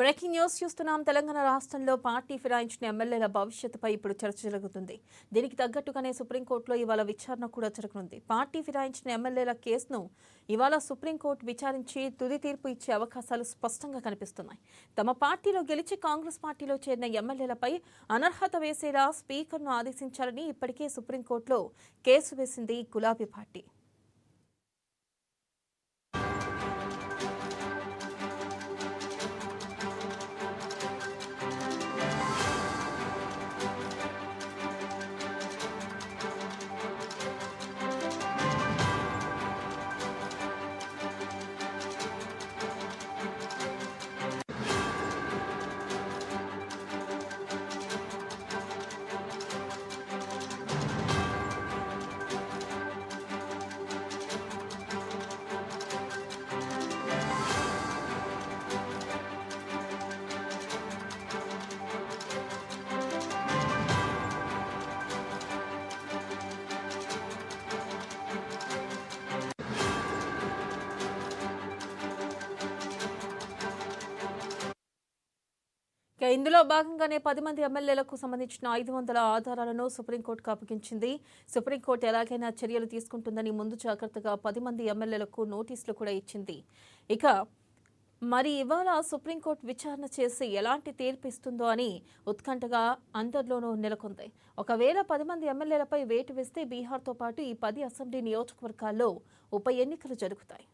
Breaking news చూస్తున్నాం. తెలంగాణ రాష్ట్రంలో party ఫిరాయించిన ఎమ్మెల్యేల భవిష్యత్తుపై ఇప్పుడు చర్చ జరుగుతుంది. దీనికి తగ్గట్టుగానే సుప్రీంకోర్టులో ఇవాళ విచారణ కూడా జరగనుంది. పార్టీ ఫిరాయించిన ఎమ్మెల్యేల కేసును ఇవాళ సుప్రీంకోర్టు విచారించి తుది తీర్పు ఇచ్చే అవకాశాలు స్పష్టంగా కనిపిస్తున్నాయి. తమ పార్టీలో గెలిచి కాంగ్రెస్ పార్టీలో చేరిన ఎమ్మెల్యేలపై అనర్హత వేసేలా స్పీకర్ను ఆదేశించాలని ఇప్పటికే సుప్రీంకోర్టులో కేసు వేసింది గులాబీ పార్టీ. ఇందులో భాగంగానే 10 మంది ఎమ్మెల్యేలకు సంబంధించిన 500 ఆధారాలను సుప్రీంకోర్టుకు అప్పగించింది. సుప్రీంకోర్టు ఎలాగైనా చర్యలు తీసుకుంటుందని ముందు జాగ్రత్తగా 10 మంది ఎమ్మెల్యేలకు నోటీసులు కూడా ఇచ్చింది. ఇక మరి ఇవాళ సుప్రీంకోర్టు విచారణ చేసి ఎలాంటి తీర్పు ఇస్తుందో అని ఉత్కంఠగా అందరిలోనూ నెలకొంది. ఒకవేళ 10 మంది ఎమ్మెల్యేలపై వేటు వేస్తే బీహార్తో పాటు ఈ 10 అసెంబ్లీ నియోజకవర్గాల్లో ఉప ఎన్నికలు జరుగుతాయి.